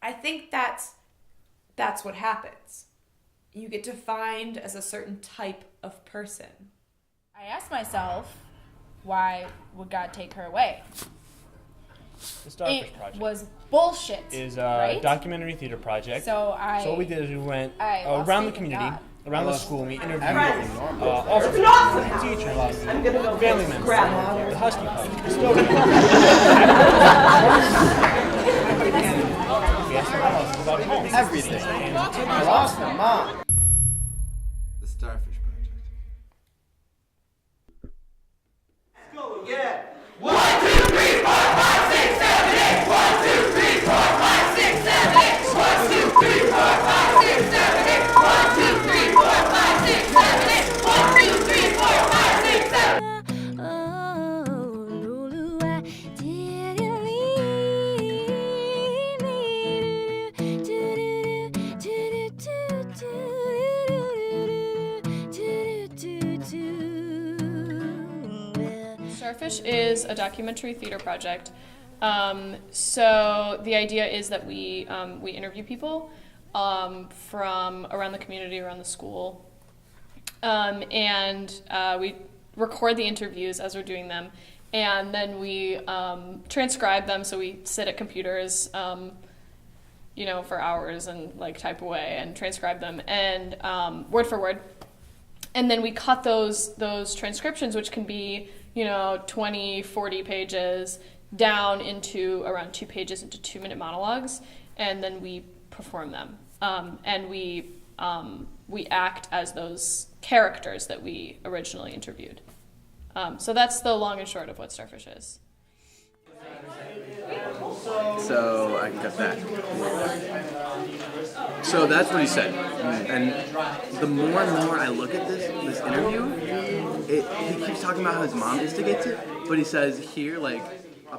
I think that's what happens. You get defined as a certain type of person. I asked myself, why would God take her away? The Starfish Project It was bullshit. Is a right? documentary theater project. So what we did is we went lost around the faith in community, God. around the school, and we interviewed all sorts of people, teachers, family members, the Husky Pup, custodians. We asked them about home. Everything. I lost my mom. The Starfish Project. Let's go again. 1, 2, 3, 4, 5, 6, 7, 8. 1, 2, 3, 4, 5, 6, 7, 8. 1, 2, 3, 4, 5, 6, 7, 8. 1, 2, 3, 4, 5, 6, 7, 8. 1, 2, 3, 4, 5, 6, 7. Starfish is a documentary theater project. So the idea is that we interview people from around the community, around the school, and we record the interviews as we're doing them, and then we transcribe them. So we sit at computers, for hours and like type away and transcribe them and word for word, and then we cut those transcriptions, which can be 20, 40 pages, down into around 2 pages into 2-minute monologues, and then we perform them. And we act as those characters that we originally interviewed. So that's the long and short of what Starfish is. So I can cut that. So that's what he said. And the more and more I look at this interview, he keeps talking about how his mom instigates it, but he says here, like...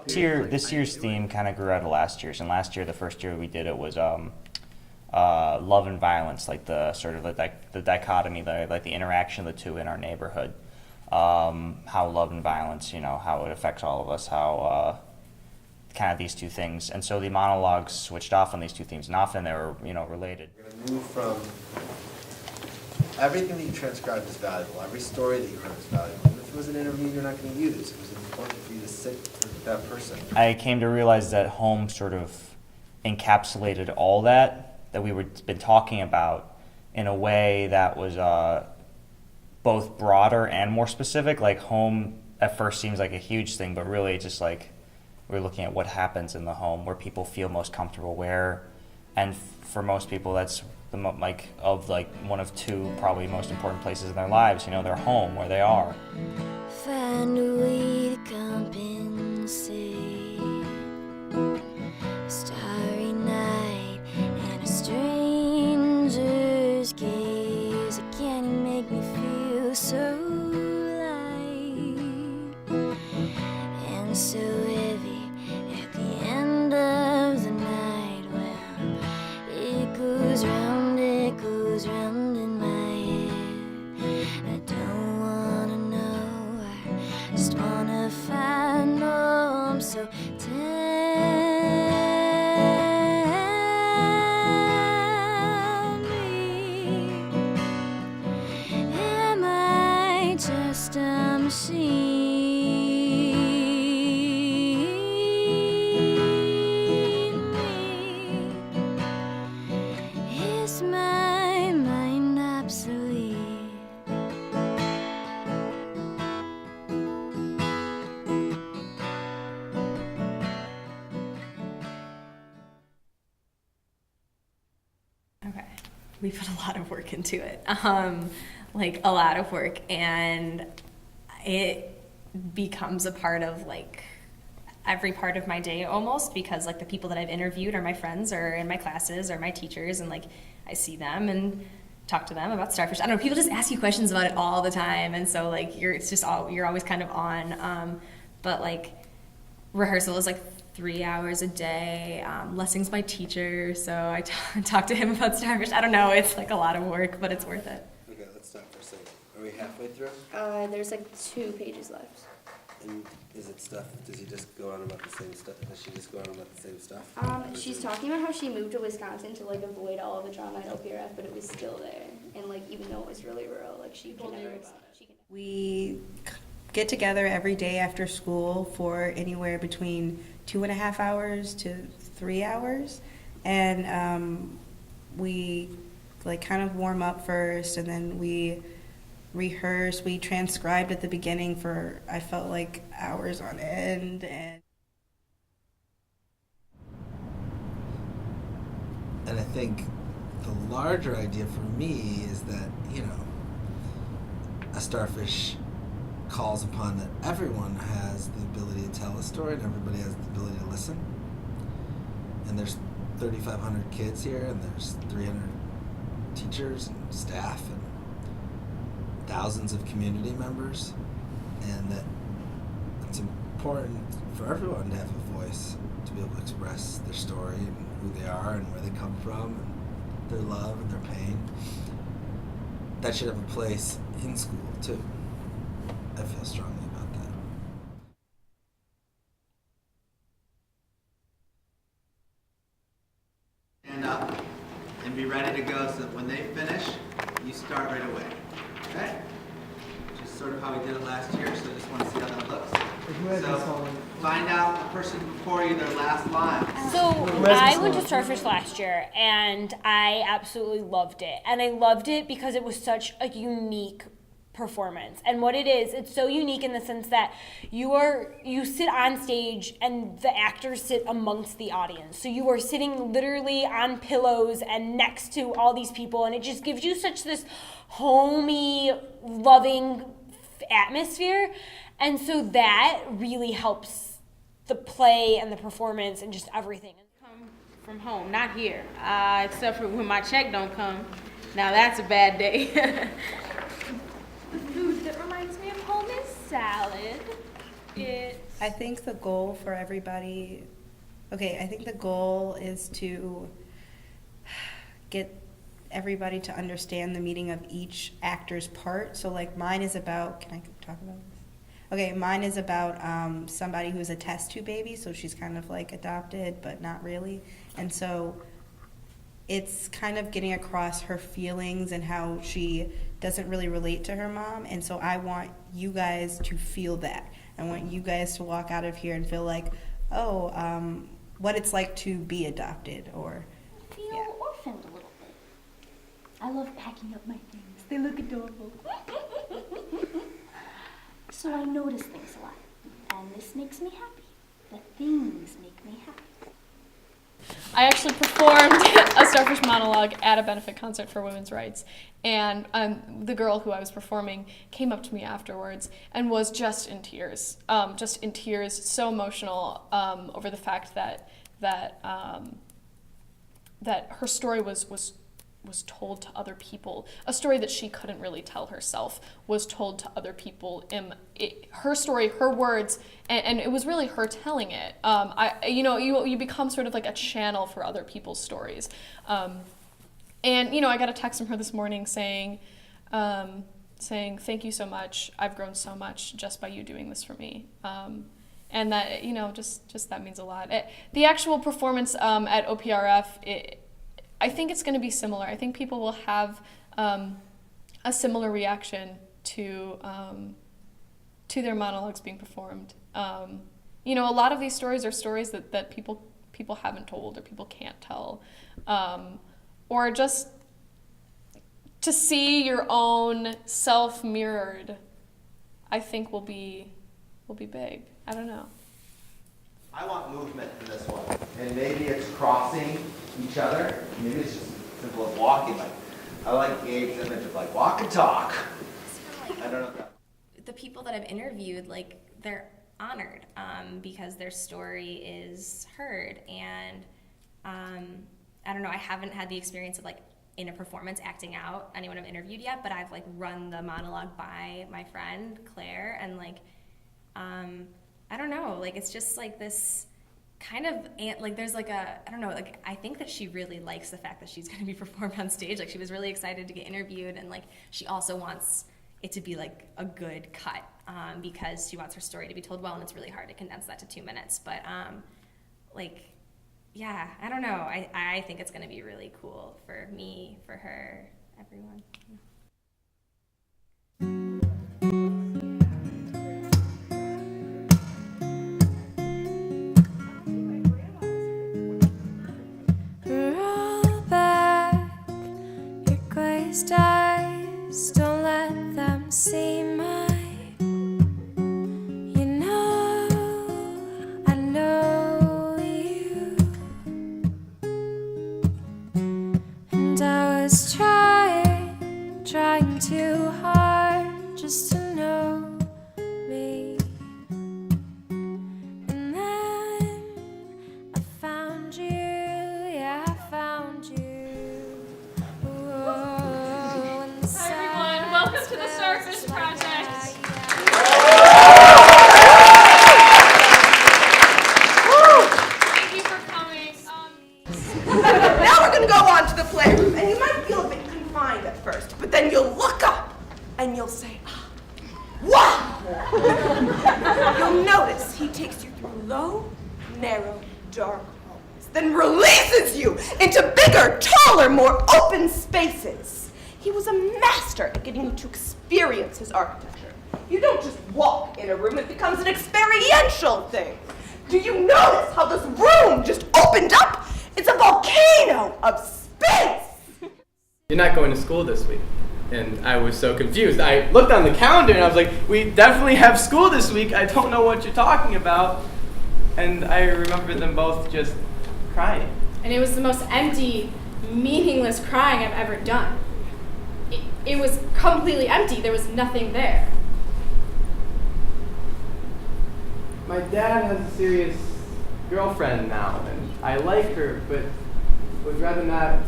This year's theme kind of grew out of last year's, and last year, the first year we did it was love and violence, like the sort of the dichotomy, like the interaction of the two in our neighborhood. How love and violence, how it affects all of us, how kind of these two things. And so the monologues switched off on these two themes, and often they were, related. We're going to move from everything that you transcribed is valuable, every story that you heard is valuable. And if it was an interview, you're not going to use it. It was important for you to sit with that person. I came to realize that home sort of encapsulated all that we were been talking about in a way that was both broader and more specific. Like home at first seems like a huge thing, but really just like we're looking at what happens in the home, where people feel most comfortable, and for most people that's one of two probably most important places in their lives, their home, where they are. Find a way to compensate. A starry night and a stranger's gaze. Can you make me feel so light and so heavy at the end of the night? Well, it goes round in my head. I don't wanna know, I just wanna find. Oh, I'm so tell me, am I just a machine? Is my mind obsolete? Okay, we put a lot of work into it, like a lot of work, and it becomes a part of like every part of my day almost, because like the people that I've interviewed are my friends or in my classes or my teachers, and like I see them and talk to them about Starfish. I don't know, people just ask you questions about it all the time, and so like you're always kind of on, but like rehearsal is like 3 hours a day. Lessing's my teacher, so I talk to him about Starfish. I don't know, it's like a lot of work, but it's worth it. Okay, let's stop for a second. Are we halfway through? There's like 2 pages left. And is it stuff, does he just go on about the same stuff? Does she just go on about the same stuff? She's talking about how she moved to Wisconsin to like avoid all of the drama at OPRF, but it was still there. And like even though it was really rural, like she can never. We get together every day after school for anywhere between 2.5 hours to 3 hours, and we like kind of warm up first, and then we rehearse. We transcribed at the beginning for, I felt like, hours on end. And I think the larger idea for me is that, you know, a Starfish calls upon that everyone has the ability to tell a story and everybody has the ability to listen. And there's 3,500 kids here, and there's 300 teachers and staff and thousands of community members, and that it's important for everyone to have a voice, to be able to express their story and who they are and where they come from and their love and their pain. That should have a place in school too. I feel strongly about that. Stand up and be ready to go so that when they finish, you start right away. Okay? Which is sort of how we did it last year, so I just want to see how that looks. So find out the person before you their last line. So I went to Starfish last year, and I absolutely loved it. And I loved it because it was such a unique performance. And what it is, it's so unique in the sense that you sit on stage and the actors sit amongst the audience. So you are sitting literally on pillows and next to all these people, and it just gives you such this homey, loving atmosphere. And so that really helps the play and the performance and just everything. Come from home, not here, except for when my check don't come. Now that's a bad day. The food that reminds me of home is salad. I think the goal for everybody, I think the goal is to get everybody to understand the meaning of each actor's part. So like mine is about, can I talk about this? Okay, mine is about somebody who's a test tube baby, so she's kind of like adopted, but not really. And so it's kind of getting across her feelings and how she doesn't really relate to her mom. And so I want you guys to feel that. I want you guys to walk out of here and feel like, what it's like to be adopted, or I feel orphaned a little bit. I love packing up my things. They look adorable. So I notice things a lot, and this makes me happy. The things make me happy. I actually performed a Starfish monologue at a benefit concert for women's rights, and the girl who I was performing came up to me afterwards and was just in tears, so emotional over the fact that her story was told to other people. A story that she couldn't really tell herself was told to other people. Her story, her words, and it was really her telling it. You become sort of like a channel for other people's stories. And I got a text from her this morning saying, thank you so much. I've grown so much just by you doing this for me. And that, just that means a lot. The actual performance at OPRF, I think it's going to be similar. I think people will have a similar reaction to their monologues being performed. A lot of these stories are stories that people haven't told or people can't tell, or just to see your own self mirrored, I think will be big. I don't know. I want movement in this one. And maybe it's crossing each other. Maybe it's just simple as walking. Like, I like Gabe's image of like walk and talk. I don't know if that. The people that I've interviewed, like, they're honored because their story is heard. And I don't know, I haven't had the experience of like in a performance acting out anyone I've interviewed yet, but I've like run the monologue by my friend Claire, and like I don't know, like it's just like this kind of, like there's like a, I don't know, like I think that she really likes the fact that she's going to be performed on stage. Like she was really excited to get interviewed, and like she also wants, it to be like a good cut, because she wants her story to be told well, and it's really hard to condense that to 2 minutes. But yeah, I don't know. I think it's going to be really cool for me, for her, everyone. Roll back your glazed eyes, don't let them see my. You know, I know you, and I was trying too hard just to know me, and then I found you, yeah, I found you. Whoa, Hi everyone, welcome to the Starfish Project. Thank you for coming. Now we're gonna go on to the playroom, and you might feel a bit confined at first, but then you'll look up and you'll say, wow! You'll notice he takes you through low, narrow, dark hallways, then releases you into bigger, taller, more open spaces. He was a master at getting you to experience his architecture. You don't just walk in a room, it becomes an experiential thing. Do you notice how this room just opened up? It's a volcano of space! You're not going to school this week. And I was so confused. I looked on the calendar and I was like, we definitely have school this week. I don't know what you're talking about. And I remember them both just crying. And it was the most empty, meaningless crying I've ever done. It was completely empty. There was nothing there. My dad has a serious girlfriend now, and I like her, but would rather not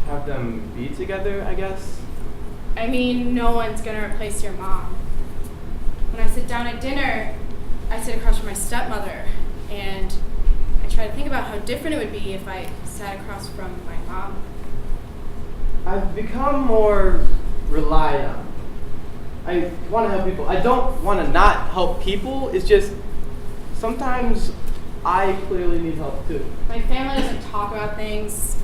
have them be together, I guess. I mean, no one's gonna replace your mom. When I sit down at dinner, I sit across from my stepmother, and I try to think about how different it would be if I sat across from my mom. I've become more relied on. I want to help people. I don't want to not help people. It's just sometimes I clearly need help too. My family doesn't talk about things.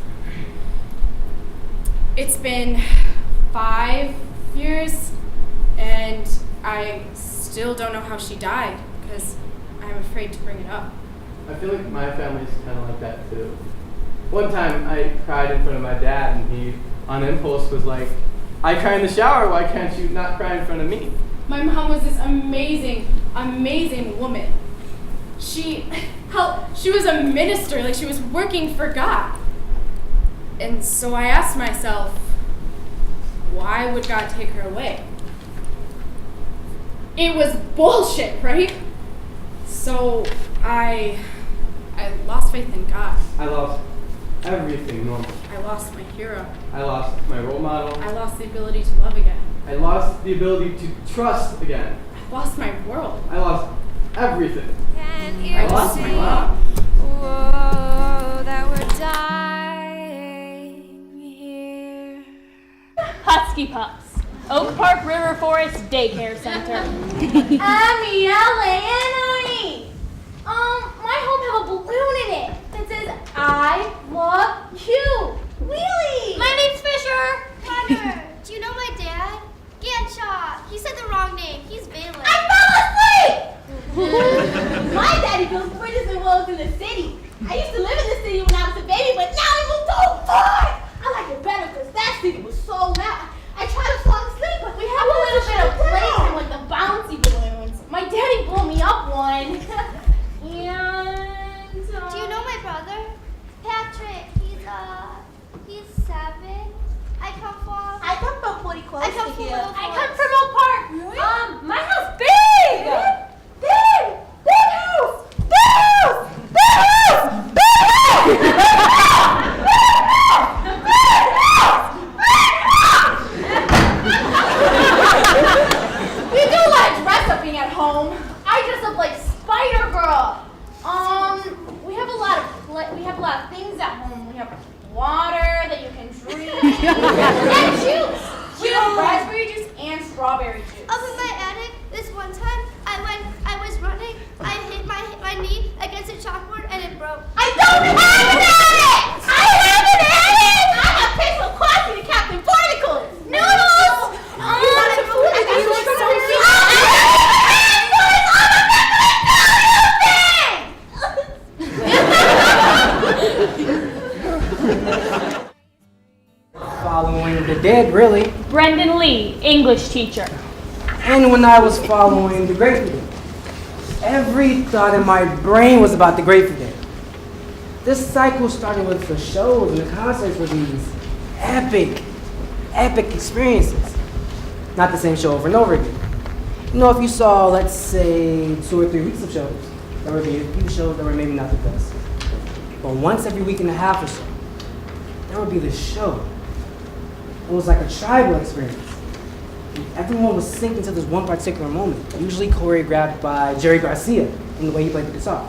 It's been 5 years, and I still don't know how she died because I'm afraid to bring it up. I feel like my family's kind of like that too. One time I cried in front of my dad, and he, on impulse, was like, I cry in the shower, why can't you not cry in front of me? My mom was this amazing, amazing woman. She was a minister, like she was working for God. And so I asked myself, why would God take her away? It was bullshit, right? So I lost faith in God. I lost everything normal. I lost my hero. I lost my role model. I lost the ability to love again. I lost the ability to trust again. I lost my world. I lost everything. I lost my mom. Whoa, that we're dying here. Husky Pups, Oak Park River Forest Daycare Center. I'm Yelena. My home have a balloon in it that says, I love you. Really? My name's Fisher. Connor, do you know my dad? Ganshaw. He said the wrong name. He's Baylor. I fell asleep! My daddy built bridges and roads in the city. I used to live in the city when I was a baby, but now I moved so far. I like it better because that city was so loud. I tried to fall asleep, but we have a little bit of playtime like the bouncy balloons. My daddy blew me up one. And Do you know my brother? Patrick. He's 7. I come from pretty close I come to from here. I come from Oak Park. My house big. Big house. Big house. Big house. Big house. We do a lot of dress upping at home. I dress up like Spider Girl. We have a lot of things at home. We have water that you can drink and juice. We have raspberry juice and strawberry strawberry juice. Up in my attic, this one time, I was running, I hit my knee against a chalkboard and it broke. I don't have an attic! I have an attic! I got pixel coffee to Captain Barnacles! Noodles! You wanted food? I got you so Following the dead, really. Brendan Lee, English teacher. And when I was following the Grateful Dead, every thought in my brain was about the Grateful Dead. This cycle started with the shows and the concerts with these epic experiences. Not the same show over and over again. You know, if you saw, let's say, 2 or 3 weeks of shows, there would be a few shows that were maybe not the best. But once every week and a half or so, there would be this show. It was like a tribal experience. Everyone was synced into this one particular moment, usually choreographed by Jerry Garcia in the way he played the guitar.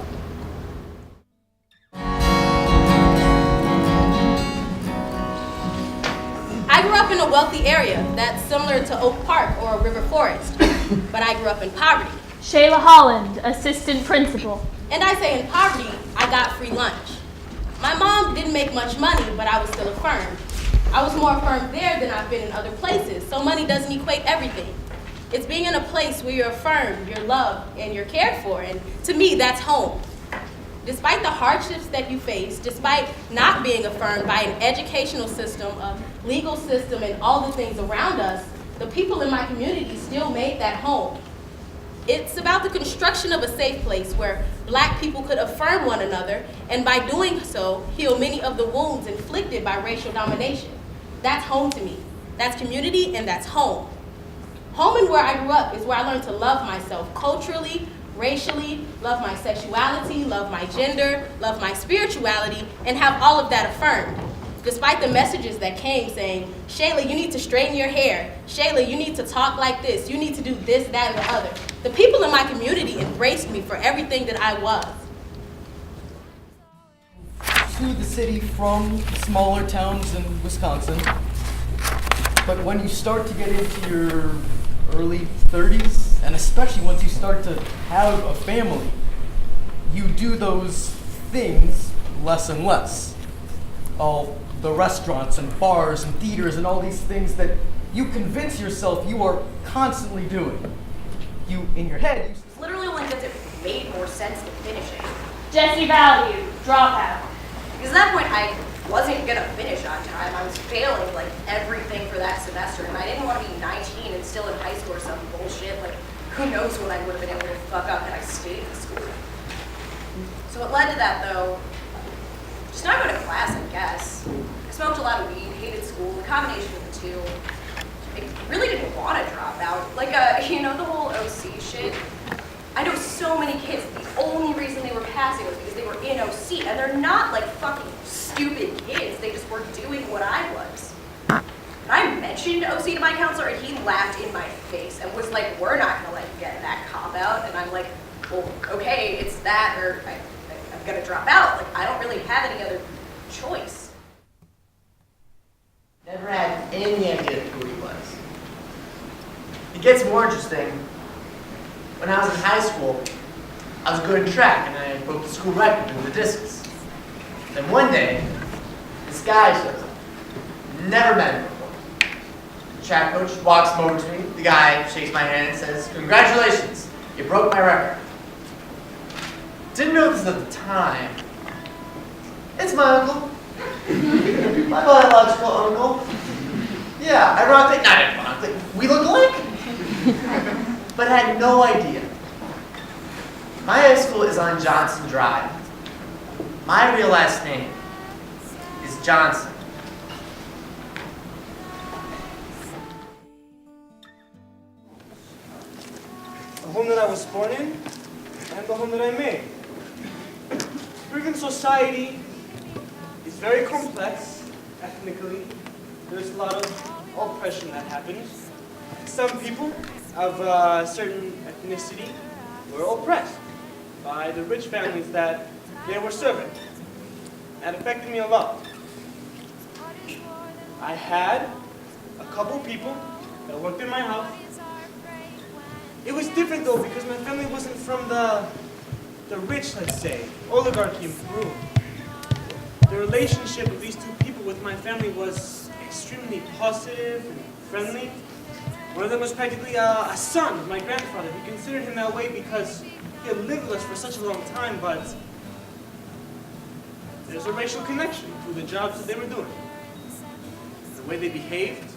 I grew up in a wealthy area that's similar to Oak Park or River Forest, but I grew up in poverty. Shayla Holland, assistant principal. And I say in poverty, I got free lunch. My mom didn't make much money, but I was still affirmed. I was more affirmed there than I've been in other places, so money doesn't equate everything. It's being in a place where you're affirmed, you're loved, and you're cared for, and to me, that's home. Despite the hardships that you face, despite not being affirmed by an educational system, a legal system, and all the things around us, the people in my community still made that home. It's about the construction of a safe place where Black people could affirm one another, and by doing so, heal many of the wounds inflicted by racial domination. That's home to me. That's community, and that's home. Home and where I grew up is where I learned to love myself culturally, racially, love my sexuality, love my gender, love my spirituality, and have all of that affirmed. Despite the messages that came saying, Shayla, you need to straighten your hair. Shayla, you need to talk like this. You need to do this, that, and the other. The people in my community embraced me for everything that I was. To the city from smaller towns in Wisconsin. But when you start to get into your early 30s, and especially once you start to have a family, you do those things less and less. All the restaurants and bars and theaters and all these things that you convince yourself you are constantly doing. You, in your head, you Literally only because it made more sense to finish it. Jesse Value, dropout. Because at that point, I wasn't gonna finish on time. I was failing like everything for that semester, and I didn't want to be 19 and still in high school or some bullshit. Like, who knows what I would have been able to fuck up had I stayed in school. So what led to that, though, just not going to class, I guess. I smoked a lot of weed, hated school, the combination of the two. I really didn't want to drop out. Like, you know, the whole OC shit. I know so many kids, the only reason they were passing was because they were in OC, and they're not like fucking stupid kids, they just weren't doing what I was. And I mentioned OC to my counselor, and he laughed in my face and was like, we're not gonna let you get that cop out. And I'm like, well, okay, it's that, or I'm gonna drop out. Like, I don't really have any other choice. Never had any idea who he was. It gets more interesting. When I was in high school, I was good in track, and I broke the school record in the discus. Then one day, this guy shows up. Never met him before. The track coach walks over to me. The guy shakes my hand and says, "Congratulations, you broke my record." Didn't know this at the time. It's my uncle. My biological uncle. Yeah, ironically, not ironically, we look alike. But had no idea. My high school is on Johnson Drive. My real last name is Johnson. The home that I was born in, and the home that I made. Driven society is very complex, ethnically. There's a lot of oppression that happens. Some people of a certain ethnicity were oppressed by the rich families that they were serving. That affected me a lot. I had a couple people that worked in my house It was different though because my family wasn't from the rich, let's say, oligarchy in Peru. The relationship of these two people with my family was extremely positive and friendly. One of them was practically a son of my grandfather. We considered him that way because he had lived with us for such a long time, but there's a racial connection through the jobs that they were doing. The way they behaved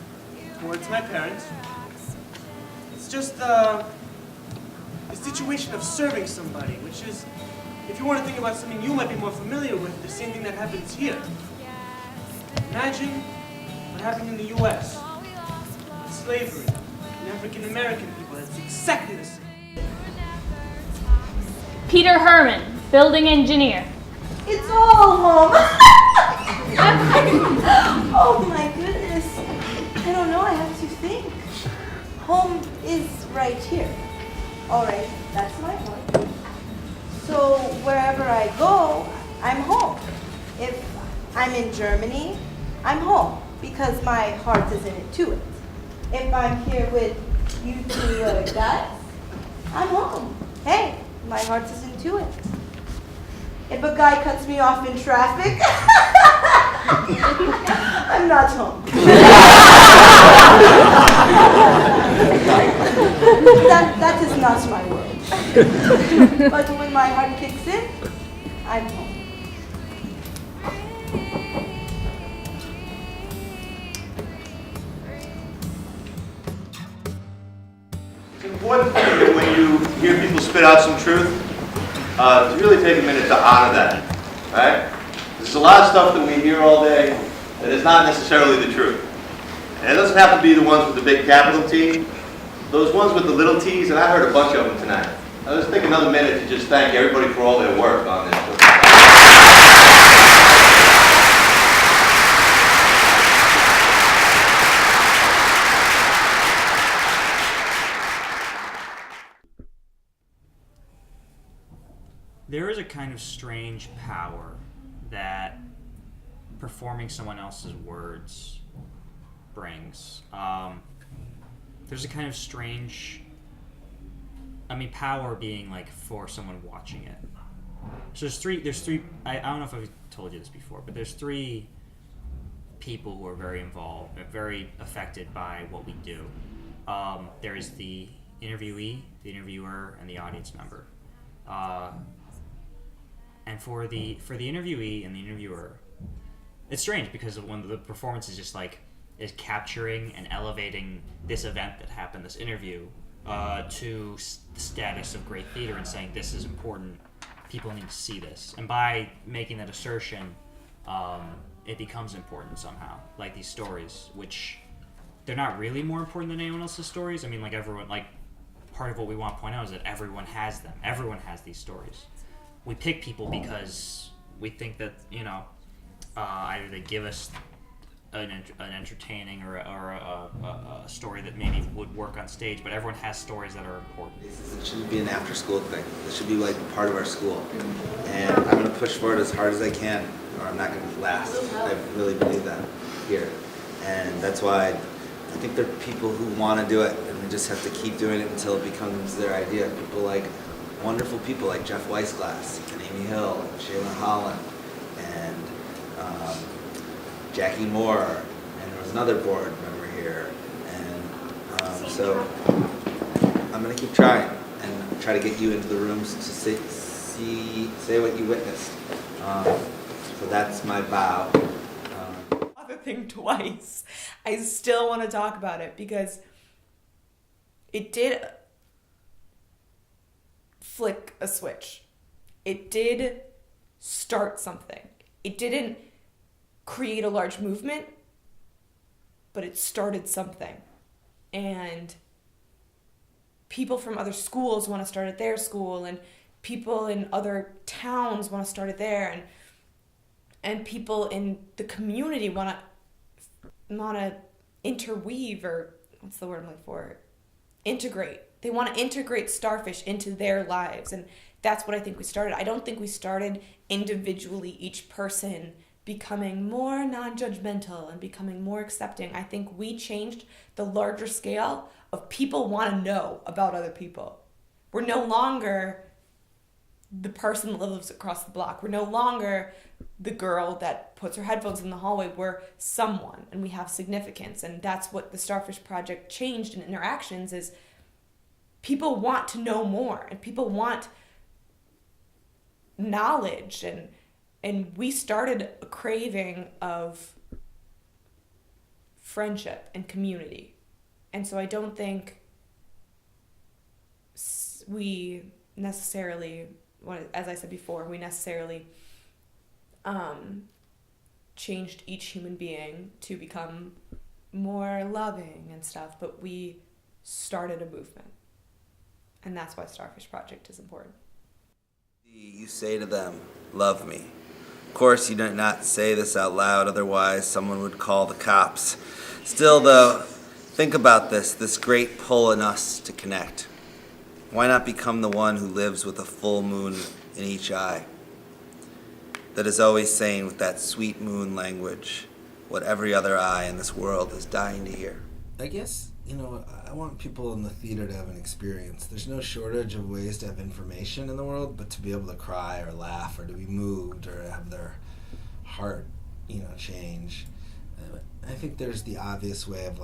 towards my parents. It's just the situation of serving somebody, which is, if you want to think about something you might be more familiar with, the same thing that happens here. Imagine what happened in the U.S. with slavery and African American people. That's exactly the same. Peter Herman, building engineer. It's all home. Oh my goodness. I don't know, I have to think. Home is right here. All right, that's my point. So wherever I go, I'm home. If I'm in Germany, I'm home because my heart is in it to it. If I'm here with you two guys, I'm home. Hey, my heart is into it. If a guy cuts me off in traffic, I'm not home. that is not my world. But when my heart kicks in, I'm home. It's important for you when you hear people spit out some truth to really take a minute to honor that, right? There's a lot of stuff that we hear all day that is not necessarily the truth. And it doesn't have to be the ones with the big capital T. Those ones with the little t's, and I heard a bunch of them tonight. Now let's take another minute to just thank everybody for all their work on this. There is a kind of strange power that performing someone else's words brings. There's a kind of strange, power being like for someone watching it. So there's three, I don't know if I've told you this before, but there's three people who are very involved, very affected by what we do. There is the interviewee, the interviewer, and the audience member. And for the interviewee and the interviewer, it's strange because when the performance is just like is capturing and elevating this event that happened, this interview, to the status of great theater and saying this is important, people need to see this. And by making that assertion, it becomes important somehow. Like these stories, which they're not really more important than anyone else's stories. Everyone, part of what we want to point out is that everyone has them. Everyone has these stories. We pick people because we think that, either they give us an entertaining or a story that maybe would work on stage, but everyone has stories that are important. It shouldn't be an after-school thing. It should be like part of our school. And I'm going to push for it as hard as I can, or I'm not going to last. I really believe that here. And that's why I think there are people who want to do it, and we just have to keep doing it until it becomes their idea. People like wonderful people like Jeff Weissglass and Amy Hill and Shayla Holland and Jackie Moore, and there was another board member here, and so I'm going to keep trying and try to get you into the rooms to say what you witnessed. So that's my vow. The thing twice. I still want to talk about it because it did flick a switch. It did start something. It didn't create a large movement, but it started something. And people from other schools want to start at their school, and people in other towns want to start it there, and people in the community want to interweave, or what's the word I'm looking for? Integrate. They want to integrate Starfish into their lives, and that's what I think we started. I don't think we started individually, each person becoming more non-judgmental and becoming more accepting, I think we changed the larger scale of people want to know about other people. We're no longer the person that lives across the block. We're no longer the girl that puts her headphones in the hallway. We're someone, and we have significance. And that's what the Starfish Project changed in interactions is people want to know more, and people want knowledge, and we started a craving of friendship and community. And so I don't think we necessarily, as I said before, we necessarily changed each human being to become more loving and stuff, but we started a movement. And that's why Starfish Project is important. You say to them, love me. Of course, you do not say this out loud, otherwise someone would call the cops. Still, though, think about this great pull in us to connect. Why not become the one who lives with a full moon in each eye? That is always saying with that sweet moon language what every other eye in this world is dying to hear. I guess, I want people in the theater to have an experience. There's no shortage of ways to have information in the world, but to be able to cry or laugh or to be moved or have their heart, change. I think there's the obvious way of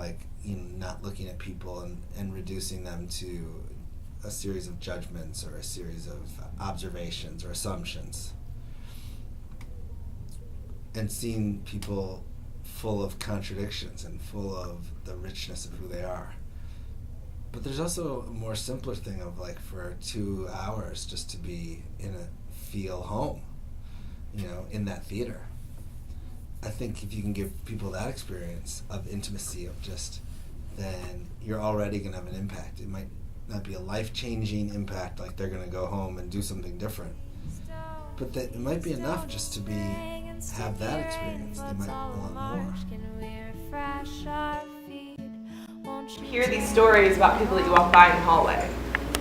not looking at people and reducing them to a series of judgments or a series of observations or assumptions. And seeing people full of contradictions and full of the richness of who they are. But there's also a more simpler thing of for 2 hours just to be feel home, in that theater. I think if you can give people that experience of intimacy then you're already going to have an impact. It might not be a life-changing impact like they're going to go home and do something different. But that it might be enough just to have that experience. They might want more. You hear these stories about people that you walk by in the hallway,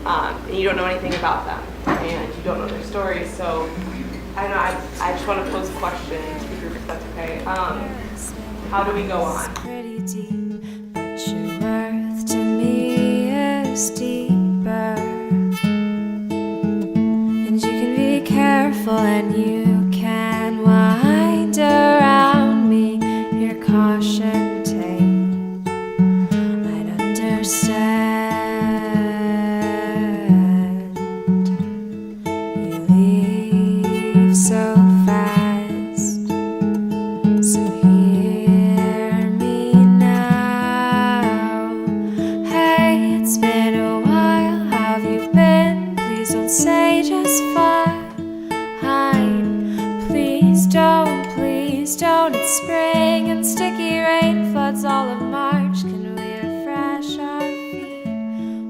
and you don't know anything about them, and you don't know their stories. So, I don't know. I just want to pose a question to the group, if that's okay. How do we go on? Pretty deep, but your worth to me is deeper. And you can be careful, and you can wind around me your caution tape. I'd understand. You leave so fast, so hear me now. Hey, it's been a while. How have you been? Please don't say just fine. Please don't. It's spring and sticky rain floods all of March. Can we refresh our feet?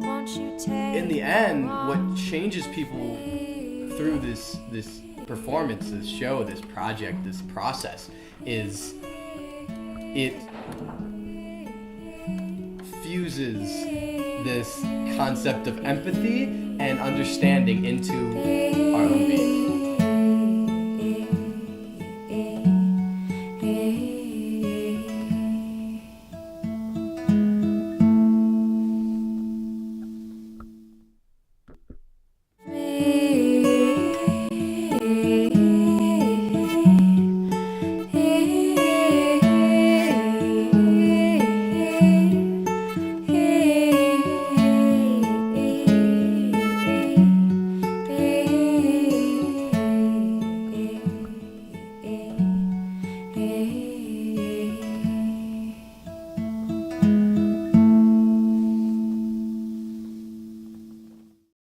Won't you take? In the end, what changes people through this performance, this show, this project, this process is it fuses this concept of empathy and understanding into our own being.